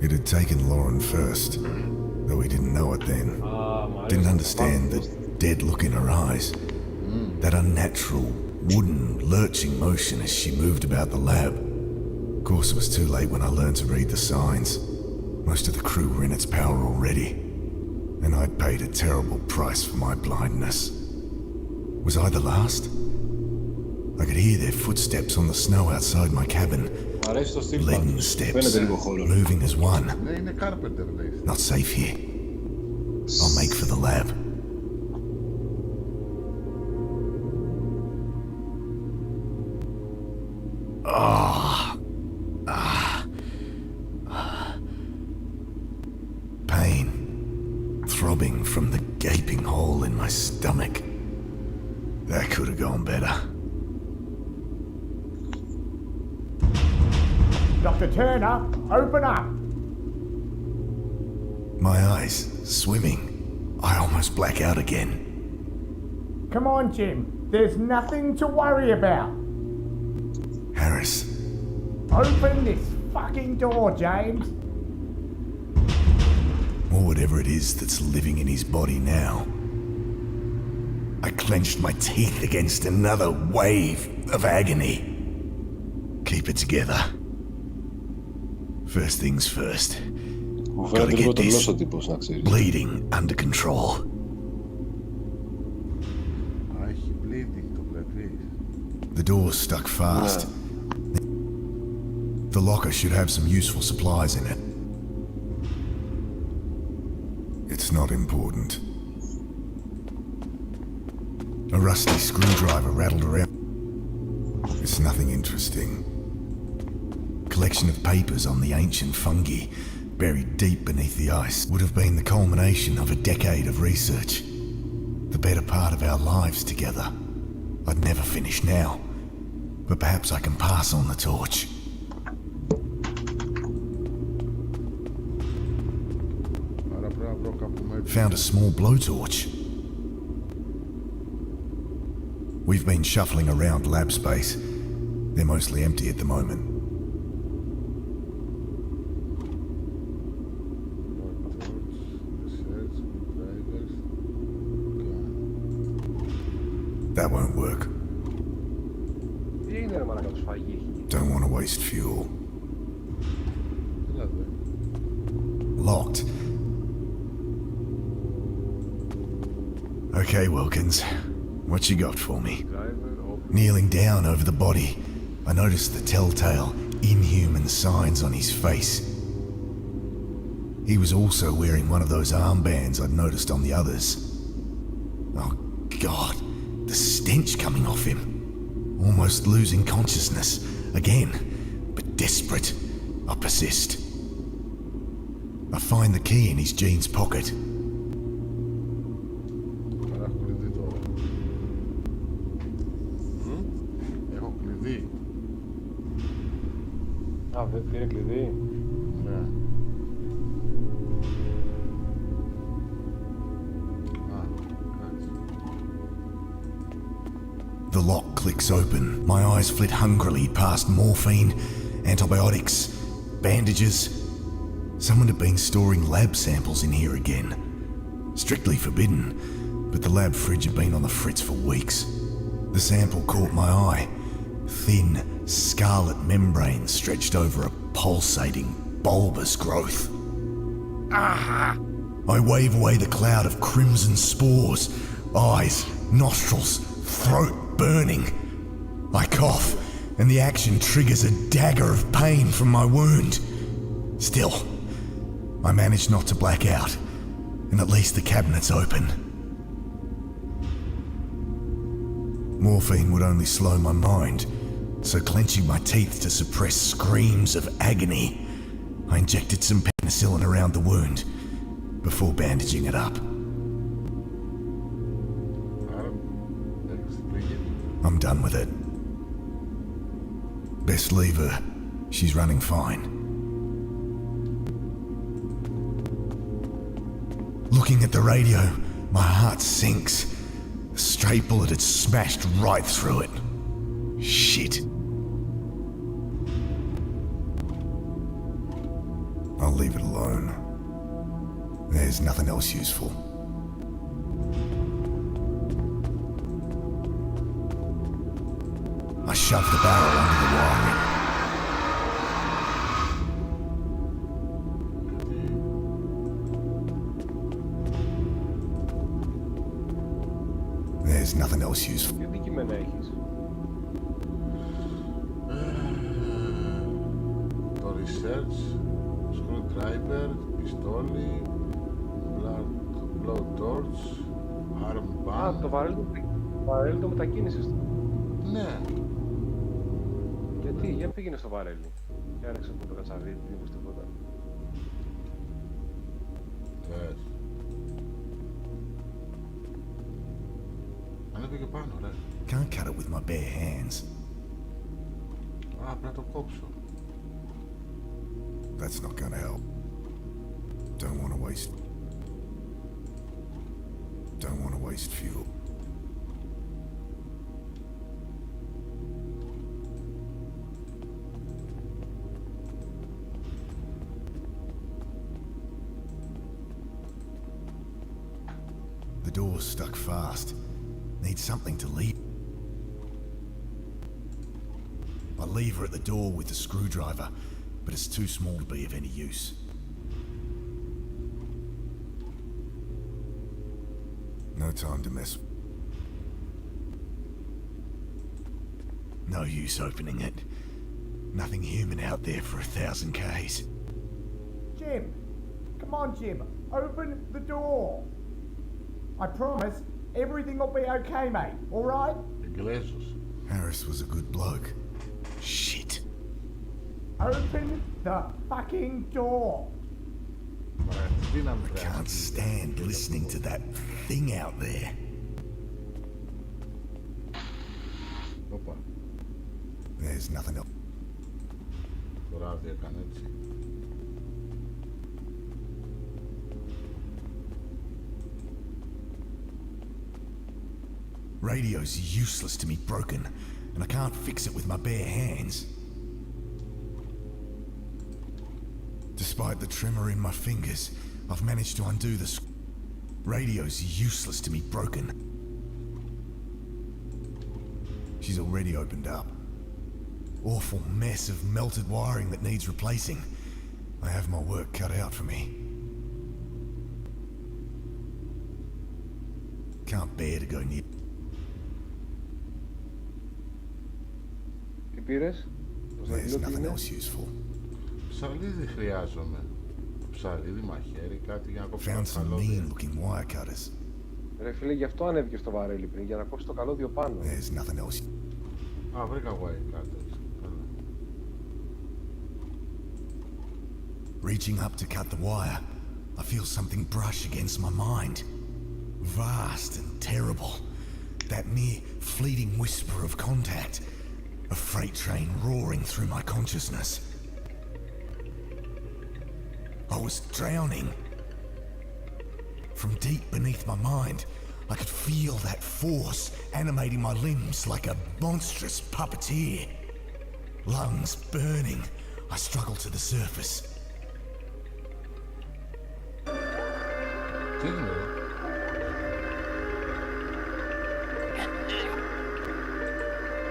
It had taken Lauren first, though he didn't know it then. Didn't understand the dead look in her eyes. That unnatural, wooden, lurching motion as she moved about the lab. Of course, it was too late when I learned to read the signs. Most of the crew were in its power already, and I'd paid a terrible price for my blindness. Was I the last? I could hear their footsteps on the snow outside my cabin. Leaden steps, moving as one. Not safe here. I'll make for the lab. Pain, throbbing from the gaping hole in my stomach. That could have gone better. Dr. Turner, open up! My eyes swimming. I almost black out again. Come on, Jim. There's nothing to worry about. Harris. Open this fucking door, James. Or whatever it is that's living in his body now. I clenched my teeth against another wave of agony. Keep it together. First things first. Gotta get this bleeding under control. The door's stuck fast. The locker should have some useful supplies in it. It's not important. A rusty screwdriver rattled around. It's nothing interesting. Collection of papers on the ancient fungi, buried deep beneath the ice, would have been the culmination of a decade of research. The better part of our lives together. I'd never finish now, but perhaps I can pass on the torch. Found a small blowtorch. We've been shuffling around lab space. They're mostly empty at the moment. That won't work. Don't want to waste fuel. Locked. Okay, Wilkins. What you got for me? Kneeling down over the body, I noticed the telltale, inhuman signs on his face. He was also wearing one of those armbands I'd noticed on the others. Oh, God. The stench coming off him. Almost losing consciousness. Again. But desperate. I persist. I find the key in his jeans pocket. Πήρε κλειδί. Ναι. The lock clicks open. My eyes flit hungrily past morphine, antibiotics, bandages. Someone had been storing lab samples in here again. Strictly forbidden, but the lab fridge had been on the fritz for weeks. The sample caught my eye. Thin, scarlet membrane stretched over a pulsating, bulbous growth. Ah! I wave away the cloud of crimson spores. Eyes, nostrils, throat burning. I cough, and the action triggers a dagger of pain from my wound. Still, I manage not to black out, and at least the cabinet's open. Morphine would only slow my mind, so clenching my teeth to suppress screams of agony, I injected some penicillin around the wound before bandaging it up. I'm done with it. Best leave her. She's running fine. Looking at the radio, my heart sinks. The stray bullet had smashed right through it. Shit. I'll leave it alone. There's nothing else useful. I shoved the barrel under the wiring. There's nothing else useful. Τι αντικείμενα έχεις? Το research, screwdriver, πιστόλι, blowtorch, armband. Α, το βαρέλι το μετακίνησες. Ναι. Γιατί, για πήγαινε στο βαρέλι. Και άρεξε από το κατσαβίδι, δεν είπες τίποτα. Θες. Ανέβη και πάνω, ρε. Can't cut it with my bare hands. Α, πρέπει να το κόψω. That's not gonna help. Don't want to waste fuel. The door's stuck fast. Need something to leave. I lever at the door with the screwdriver, but it's too small to be of any use. No time to mess. No use opening it. Nothing human out there for 1,000 Ks. Jim! Come on, Jim! Open the door! I promise everything will be okay, mate. Alright? Εγγλέζος. Harris was a good bloke. Shit. Open the fucking door! Τι να μην I can't stand listening to that thing out there. Όπα, There's nothing else. το ράδι έκανε έτσι. Radio's useless to me, broken, and I can't fix it with my bare hands. Despite the tremor in my fingers, I've managed to undo the radio's useless to me, broken. She's already opened up. Awful mess of melted wiring that needs replacing. I have my work cut out for me. Can't bear to go near. Τι πήρες? There's nothing else useful. Ψαλίδι χρειάζομαι. Ψαλίδι, μαχαίρι, κάτι για να κόψω Found το some καλώδιο. mean-looking wire cutters. Ρε φίλε, γι' αυτό ανέβηκε στο βαρέλι πριν, για να κόψει το καλώδιο πάνω. There's nothing else. Α, βρήκα wire cutters. Καλά. Reaching up to cut the wire, I feel something brush against my mind. Vast and terrible. That mere fleeting whisper of contact. A freight train roaring through my consciousness. I was drowning. From deep beneath my mind, I could feel that force animating my limbs like a monstrous puppeteer. Lungs burning, I struggled to the surface. Τι είναι, ρε?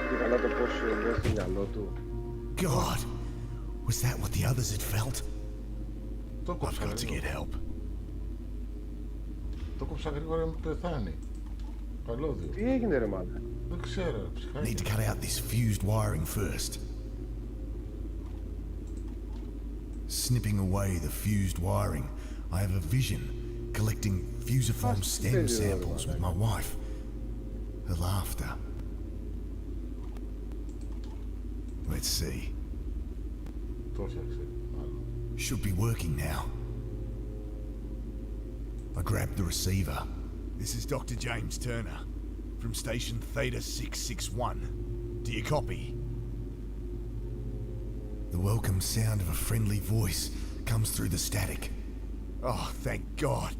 Και καλά το πώς μπες στο μυαλό του. God, was that what the others had felt? Το I've κόψα got to get γρήγορα. help. Το κόψα γρήγορα να μην πεθάνει. Καλώδιο. Τι έγινε ρε μάνα? Δεν ξέρω, ρε, ψυχάκι. Need to cut out this fused wiring first. Snipping away the fused wiring, I have a vision collecting fusiform stem samples with my wife. Her laughter. Let's see. Το έφτιαξε, μάλλον. Should be working now. I grabbed the receiver. This is Dr. James Turner from station Theta 661. Do you copy? The welcome sound of a friendly voice comes through the static. Oh, thank God.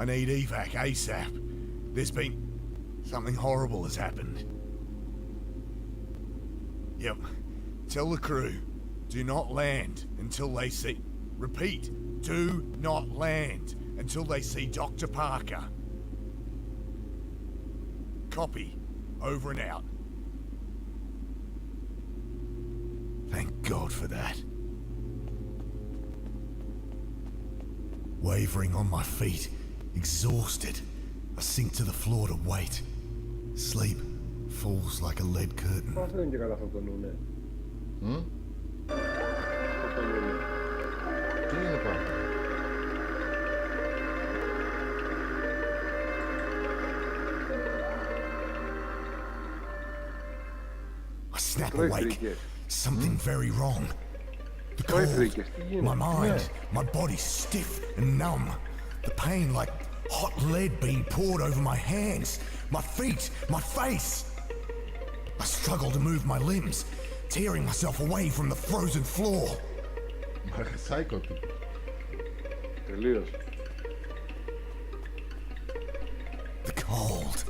I need evac ASAP. There's been... something horrible has happened. Yep. Tell the crew, do not land until they see... Repeat, do not land until they see Dr. Parker. Copy. Over and out. Thank God for that. Wavering on my feet, exhausted, I sink to the floor to wait. Sleep falls like a lead curtain. Αυτό δεν είναι και καλά αυτό το νούνε. Αυτό το νούνε. Τι είναι πάνω? I snap awake. Something very wrong. The cold, my mind, my body stiff and numb. The pain like hot lead being poured over my hands, my feet, my face. I struggle to move my limbs, tearing myself away from the frozen floor. Psycho τύπο. Τελείως. The cold.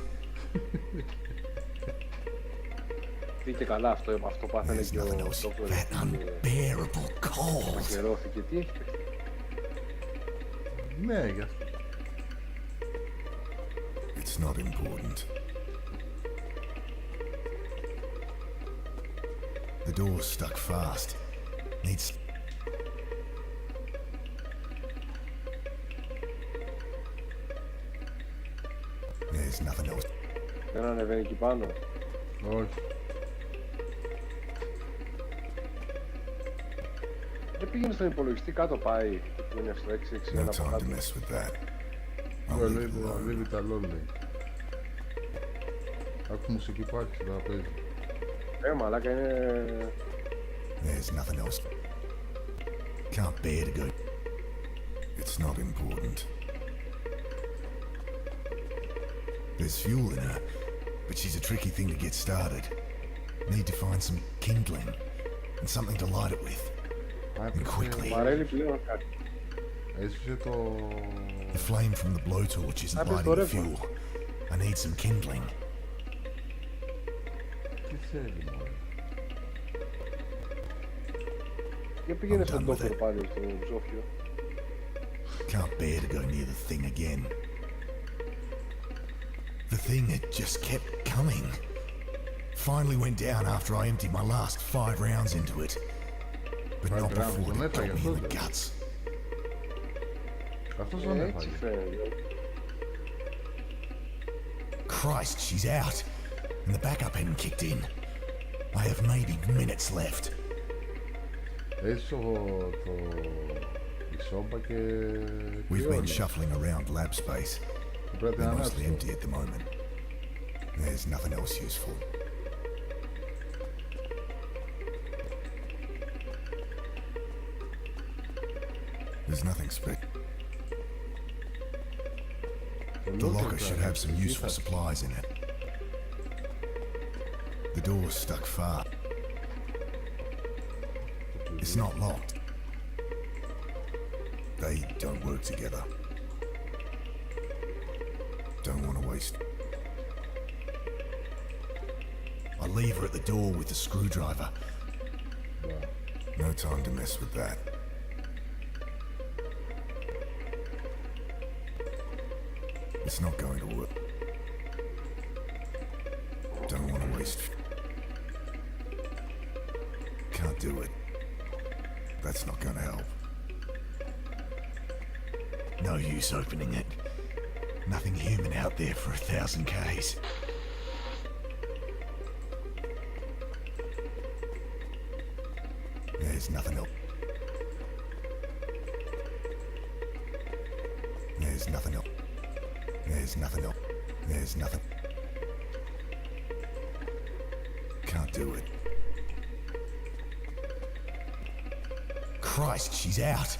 Τι και καλά αυτό πάθανε There's και ο nothing else. Ντόκτορ. That unbearable cold. Ακυρώθηκε. Τι έχει παιχτεί. Ναι, γι' αυτό. It's not important. The door's stuck fast. Needs... There's nothing else. Δεν ανεβαίνει εκεί πάνω. Όχι. Δεν πήγαινε στον υπολογιστή κάτω πάει. Που είναι στο 661 No από time to κάτω. mess with that. I'll Well, leave it alone. leave it alone, λέει. Άκου μουσική που άρχισε να παίζει. Μαλάκα είναι... There's nothing else. Can't bear to go. It's not important. There's fuel in her, but she's a tricky thing to get started. Need to find some kindling and something to light it with. And quickly. Βαρέλει πλέον κάτι. Έσβησε το... The flame from the blowtorch isn't lighting the fuel. I need some kindling. Τι θέλει, μωρέ. Και πήγαινε I'm στον done with Ντόκτορ it. πάλι στο ψόφιο. Can't bear to go near the thing again. The thing had just kept coming. Finally went down after I emptied my last 5 rounds into it. But not rounds, before don't it let got me in the that guts. Αυτός δεν Έτσι έφαγε. φαίνεται. Christ, she's out. And the backup hadn't kicked in. I have maybe minutes left. Έσβησε η σόμπα και... We've been κρυώνει. shuffling around lab space. Πρέπει να They're mostly ανάψει. empty at the moment. There's nothing else useful. There's nothing The locker should have some useful supplies in it. The door's stuck fast. It's not locked. They don't work together. Don't want to waste. I leave her at the door with the screwdriver. No time to mess with that. It's not going to work. Don't want to waste. Can't do it. That's not going to help. No use opening it. Nothing human out there for 1,000 Ks. There's nothing else. There's nothing else. There's nothing else. There's nothing. Can't do it. Christ, she's out.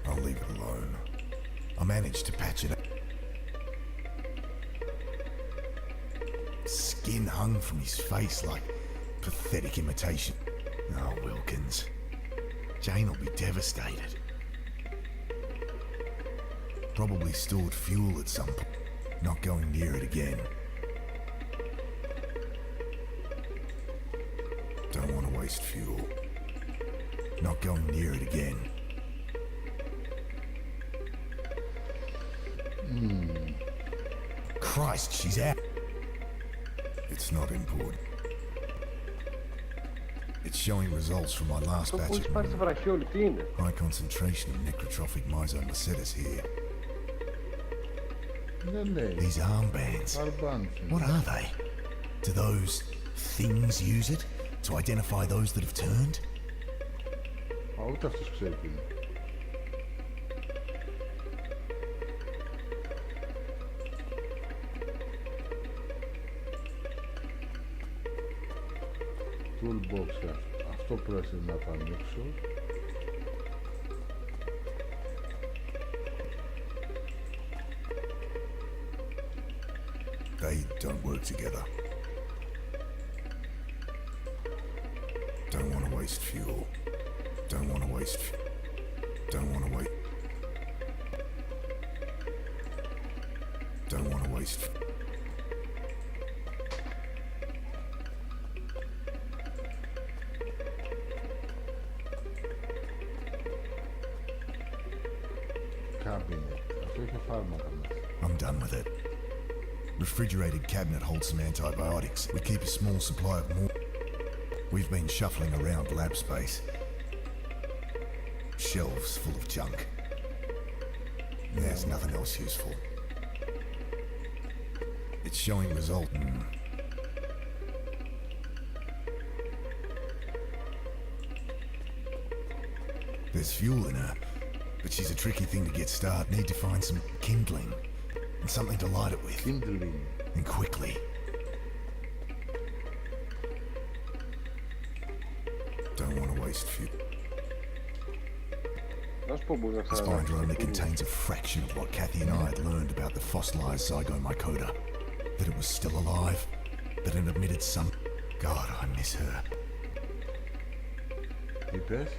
I'll leave it alone. I managed to patch it up. Skin hung from his face like pathetic imitation. Oh, Wilkins. Jane will be devastated. Probably stored fuel at some point. Not going near it again. Don't want to waste fuel. Not going near it again. Christ, she's out. It's not important. It's showing results from my last Αυτό που batch έχει of πάρει στη βραχιόλη, τι είναι? high concentration of necrotrophic myxomycetes here. Δεν λέει. These armbands. Armbands. What are they? Do those things use it to identify those that have turned? Α, ούτε αυτός ξέρει τι είναι. Toolbox, αυτό πρέπει να το ανοίξω. They don't work together. Don't want to waste fuel. Don't want to waste Don't want to wait. Don't want to waste Cabinet. Αυτό είχε φάρμακα μέσα. I'm done with it. Refrigerated cabinet holds some antibiotics. We keep a small supply of more. We've been shuffling around lab space. Shelves full of junk. There's nothing else useful. It's showing result. There's fuel in her, but she's a tricky thing to get started. Need to find some kindling and something to light it with. Kindling. And quickly. Don't want to waste fuel. Να σου πω, μπορείς να This binder only ξανανάψεις. contains a fraction of what Kathy and I had learned about the fossilized zygomycota. That it was still alive, that it emitted some... God, I miss her. Τι πες?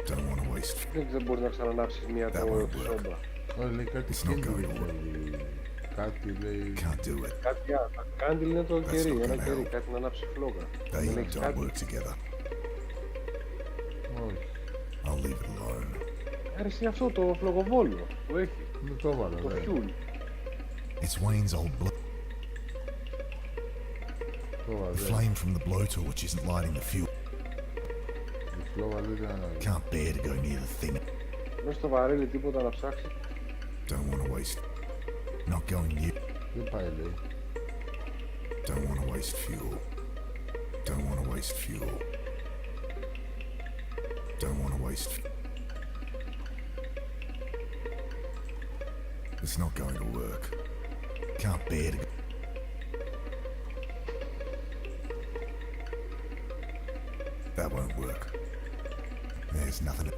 Don't want to waste fuel. Δεν ξέρω, μπορείς να ξανανάψεις μια That won't work. σόμπα. Όχι, λέει κάτι It's not going kindling to work. θέλει. Κάτι λέει... Can't do it. Κάτι άλλο. Κάντιλ είναι το That's κερί, not ένα gonna κερί, help. κάτι να ανάψει φλόγα. They Δεν έχεις don't κάτι. work together. Όχι. I'll leave it alone. Άρεσε αυτό το φλογοβόλιο που έχει, Δεν το έβαλα, το δε. φιούλ. It's Wayne's old Το έβαλα, The δε. flame from the blowtorch isn't lighting the fuel. Η φλόγα δεν ήταν... Can't bear to go near the thing. Μέσα στο βαρέλι τίποτα να ψάξει. Don't want to waste. Not going near. Δεν πάει, λέει. Don't want to waste fuel. Don't want to waste fuel. Don't want to waste. It's not going to work. Can't bear to. That won't work. There's nothing.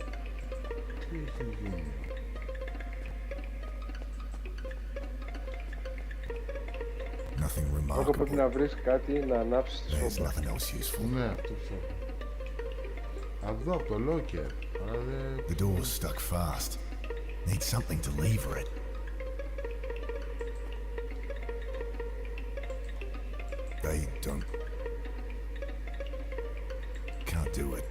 Τι έχει γίνει? Nothing Πρώτα πρέπει remarkable. να βρεις κάτι να ανάψεις τη There's σόμπα. nothing else useful. Ναι, αυτό ψάχνω. Αυτό από το locker. Αλλά δεν... The door's stuck fast. Need something to lever it. They don't. Can't do it.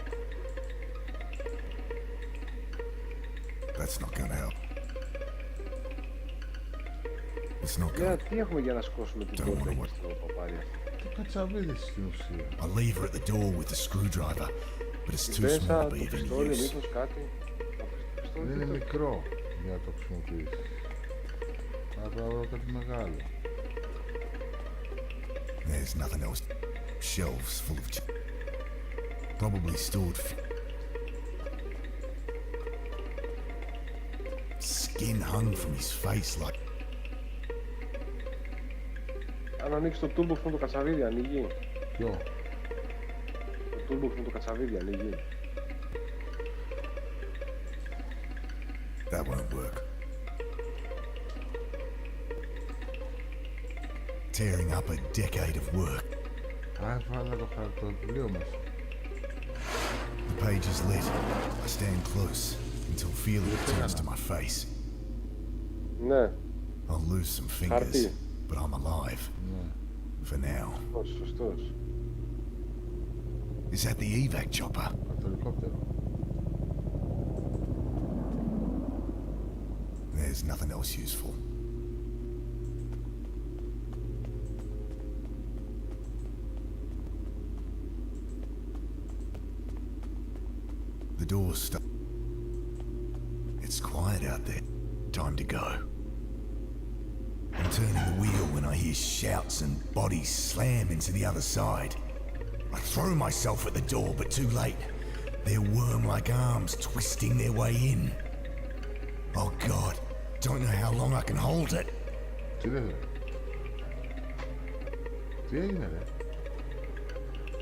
That's not gonna help. It's not Ναι, gonna. τι έχουμε για να σηκώσουμε την Don't πόρτα wanna εκεί what- στο παπάρι. Το κατσαβίδι στην ουσία. I leave her at the door with the screwdriver, but it's too Μέσα small to το be of any πιστόλι, use. μήπως κάτι. Το πιστόλι Δεν τι είναι το- μικρό για να το χρησιμοποιήσεις. Θα πρέπει να βρω κάτι μεγάλο. There's nothing else. Shelves full of. Probably stored. Skin hung from his face like. Αν ανοίξει το toolbox με το κατσαβίδι, ανοίγει. Ποιο? Το toolbox με το κατσαβίδι, ανοίγει. That won't work. Tearing up a decade of work. Α, έβαλα το χαρτοβιβλίο μέσα. The page is lit. I stand close until feeling returns to my face. Ναι, I'll lose some fingers, Χαρτί. but I'm alive. Ναι. For now. σωστός, σωστός. Is that the evac chopper? Από το ελικόπτερο. There's nothing else useful. The door's stuck. It's quiet out there. Time to go. I'm turning the wheel when I hear shouts and bodies slam into the other side. I throw myself at the door, but too late. They're worm-like arms twisting their way in. Oh God, don't know how long I can hold it. Τι λες, ρε? Τι έγινε, ρε?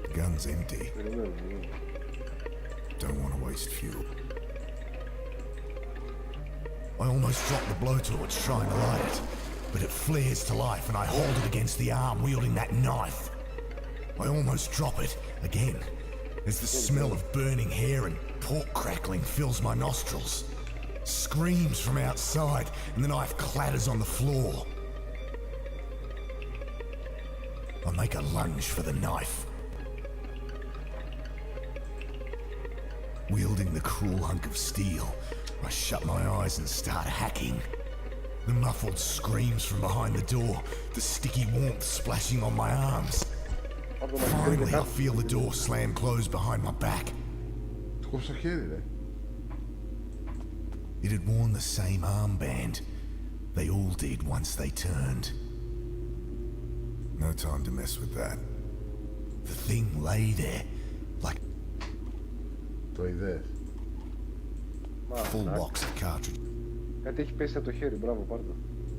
The gun's empty. Περιμένουμε. Don't want to waste fuel. I almost drop the blowtorch trying to light it, but it flares to life and I hold it against the arm wielding that knife. I almost drop it again as the smell of burning hair and pork crackling fills my nostrils. Screams from outside and the knife clatters on the floor. I make a lunge for the knife. Wielding the cruel hunk of steel, I shut my eyes and start hacking. The muffled screams from behind the door, the sticky warmth splashing on my arms. Finally, I feel the door slam close behind my back. Του κόψα χέρι, ρε. It had worn the same armband. They all did once they turned. No time to mess with that. The thing lay there, like Το είδες. a full box of cartridges. Κάτι έχει πέσει από το χέρι, μπράβο, πάρ' το.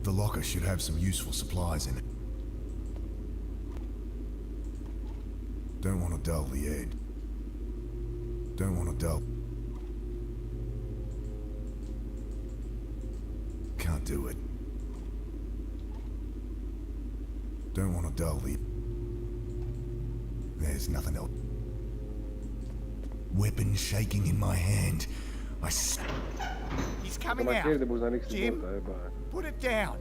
The locker should have some useful supplies in it. Don't want to dull the edge. Don't want to dull. Can't do it. Don't want to dull the. There's nothing else. Weapon shaking in my hand. He's Το coming μαχαίρι out. δεν μπορείς να ανοίξεις την Jim, πόρτα, πάρε. put it down.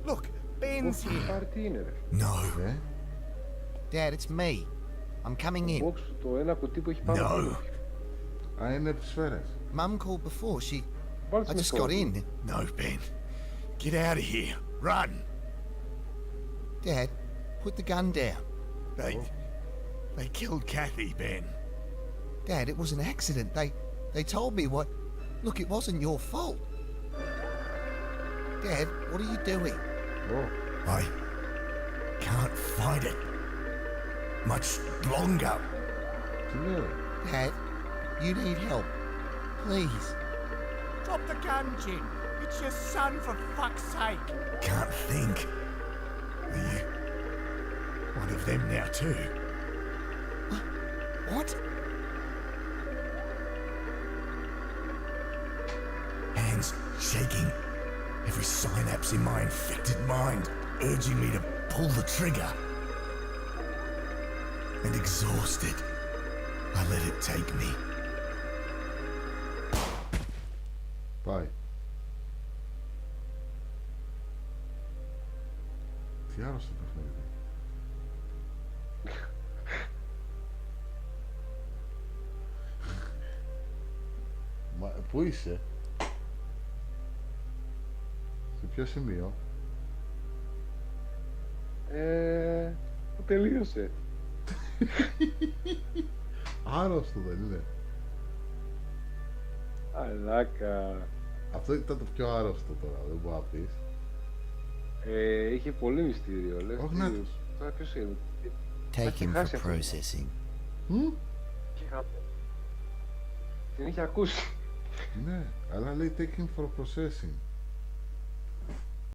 Look, Ben's here. Πάρε, τι είναι, ρε. No. Dad, it's me. I'm coming in. Box, το ένα κουτί που έχει πάνω. No. Α, είναι από τις σφαίρες. Mum called before. Βάλτε I με just στο- got in. No, Ben. Get out of here. Run. Dad, put the gun down. They killed Kathy, Ben. Dad, it was an accident. They told me what. Look, it wasn't your fault. Dad, what are you doing? Ω, I can't fight it much longer. τι λέω. Dad, you need help. Please. Drop the gun, Jim. It's your son, for fuck's sake. Can't think. Are you one of them now too? What? Hands shaking. Every synapse in my infected mind urging me to pull the trigger. And exhausted, I let it take me. Πάει. Τι άρρωστο παιχνίδι. Μα, πού είσαι? Σε ποιο σημείο? Που τελείωσε. Άρρωστο δεν είναι? Αλάκα. Αυτό ήταν το πιο άρρωστο τώρα, δεν μπορώ να πεις. Είχε πολύ μυστήριο, λες. Όχι, ναι. Τώρα ποιος είναι? Take Έχει him for χάσει αυτό. processing. Είχε χάσει. Την είχε ακούσει. Ναι, αλλά λέει taking for processing.